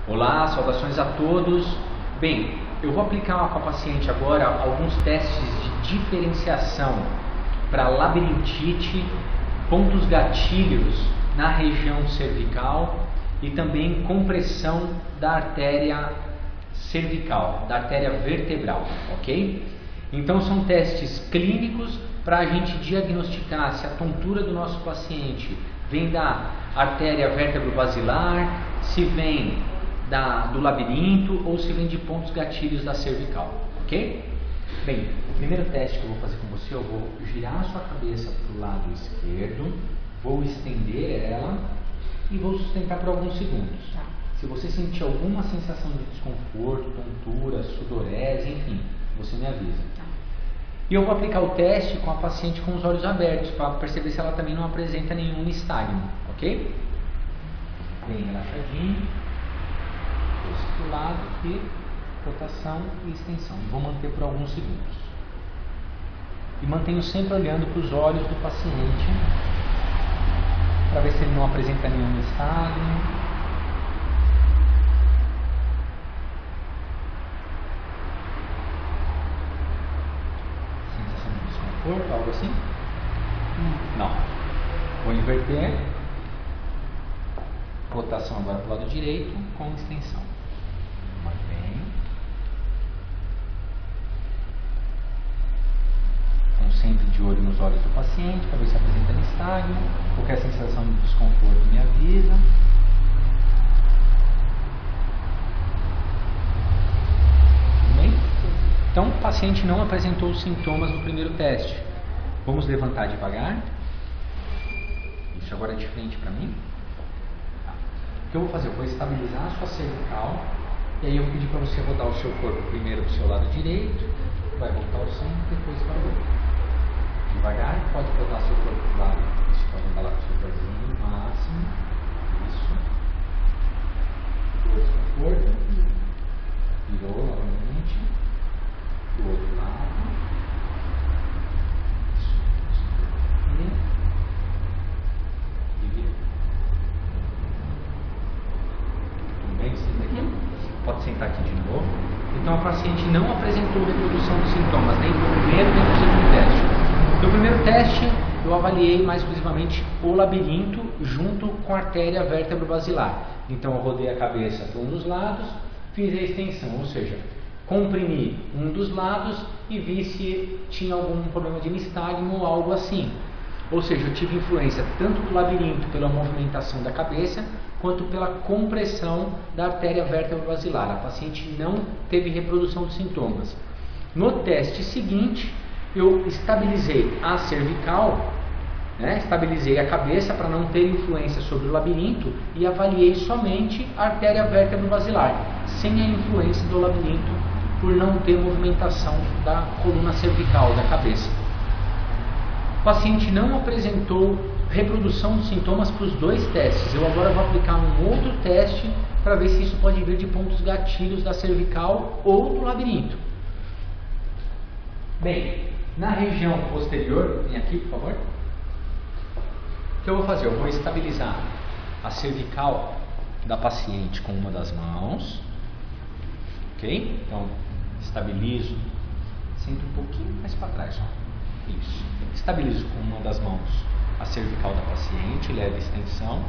Olá, saudações a todos. Bem, eu vou aplicar com a paciente agora alguns testes de diferenciação para labirintite, pontos gatilhos na região cervical e também compressão da artéria cervical, da artéria vertebral, ok? Então são testes clínicos para a gente diagnosticar se a tontura do nosso paciente vem da artéria vértebro-basilar, se vem do labirinto ou se vem de pontos gatilhos da cervical, ok? Bem, o primeiro teste que eu vou fazer com você, eu vou girar a sua cabeça para o lado esquerdo, vou estender ela e vou sustentar por alguns segundos. Se você sentir alguma sensação de desconforto, tontura, sudorese, enfim, você me avisa. E eu vou aplicar o teste com a paciente com os olhos abertos, para perceber se ela também não apresenta nenhum nistagmo, ok? Bem relaxadinho. Para o lado e rotação e extensão. Vou manter por alguns segundos. E mantenho sempre olhando para os olhos do paciente, para ver se ele não apresenta nenhum nistagmo. Algo assim? Não. Vou inverter. Rotação agora para o lado direito com extensão. Mantém. Então sempre de olho nos olhos do paciente para ver se apresenta nistagmo. Qualquer sensação de desconforto me avisa. Tudo bem? Então, o paciente não apresentou os sintomas no primeiro teste. Vamos levantar devagar. Isso agora é de frente para mim. Tá. O que eu vou fazer? Eu vou estabilizar a sua cervical. E aí eu vou pedir para você rodar o seu corpo primeiro para o seu lado direito. Vai voltar o centro, depois para o outro. Devagar, pode rodar seu corpo para o lado. Isso, pode andar lá com o seu pezinho, máximo. Isso. Do outro corpo. Virou novamente. Do outro lado. E vira. Tudo bem? Senta aqui. Pode sentar aqui de novo. Então a paciente não apresentou reprodução dos sintomas, nem no primeiro nem no segundo teste. No primeiro teste eu avaliei mais exclusivamente o labirinto junto com a artéria vértebro-basilar. Então eu rodei a cabeça para um dos lados, fiz a extensão, ou seja, comprimi um dos lados e vi se tinha algum problema de nistagmo ou algo assim. Ou seja, eu tive influência tanto do labirinto pela movimentação da cabeça, quanto pela compressão da artéria vértebro-basilar. A paciente não teve reprodução de sintomas. No teste seguinte, eu estabilizei a cervical, estabilizei a cabeça para não ter influência sobre o labirinto e avaliei somente a artéria vértebro-basilar, sem a influência do labirinto por não ter movimentação da coluna cervical, da cabeça. O paciente não apresentou reprodução de sintomas para os dois testes. Eu agora vou aplicar um outro teste para ver se isso pode vir de pontos gatilhos da cervical ou do labirinto. Bem, na região posterior, vem aqui por favor. O que eu vou fazer? Eu vou estabilizar a cervical da paciente com uma das mãos. Ok? Então, estabilizo. Sento um pouquinho mais para trás. Isso. Estabilizo com uma das mãos a cervical da paciente, leve extensão.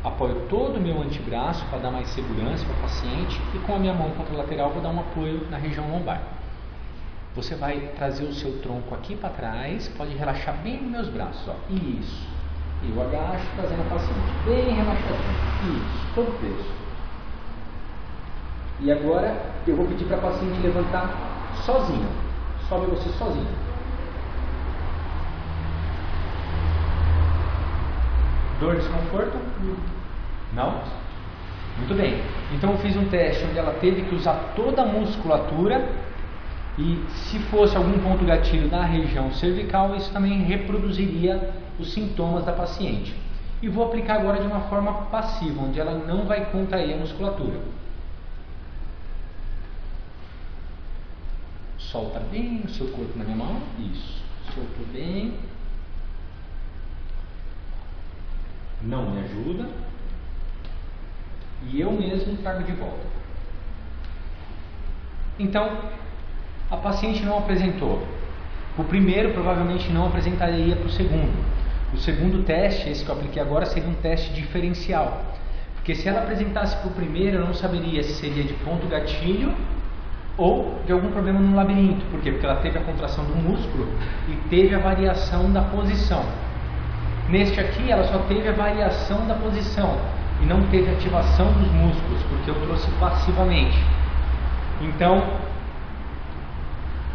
Apoio todo o meu antebraço para dar mais segurança para o paciente e com a minha mão contralateral vou dar um apoio na região lombar. Você vai trazer o seu tronco aqui para trás, pode relaxar bem nos meus braços. Ó. Isso. E eu agacho trazendo a paciente bem relaxadinho. Isso. Todo peso. E agora eu vou pedir para a paciente levantar sozinha. Sobe você sozinho. Dor, desconforto? Não? Muito bem. Então eu fiz um teste onde ela teve que usar toda a musculatura e se fosse algum ponto gatilho na região cervical, isso também reproduziria os sintomas da paciente. E vou aplicar agora de uma forma passiva, onde ela não vai contrair a musculatura. Solta bem o seu corpo na minha mão. Isso. Soltou bem. Não me ajuda. E eu mesmo trago de volta. Então, a paciente não apresentou. O primeiro provavelmente não apresentaria para o segundo. O segundo teste, esse que eu apliquei agora, seria um teste diferencial. Porque se ela apresentasse para o primeiro, eu não saberia se seria de ponto gatilho ou de algum problema no labirinto. Por quê? Porque ela teve a contração do músculo e teve a variação da posição. Neste aqui, ela só teve a variação da posição e não teve ativação dos músculos, porque eu trouxe passivamente. Então,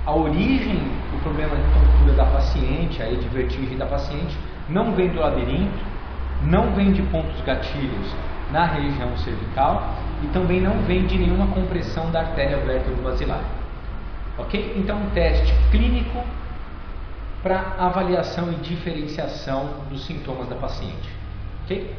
a origem do problema de tontura da paciente, aí de vertigem da paciente, não vem do labirinto, não vem de pontos gatilhos na região cervical e também não vem de nenhuma compressão da artéria vértebro-basilar. Ok? Então, um teste clínico para avaliação e diferenciação dos sintomas da paciente. Ok?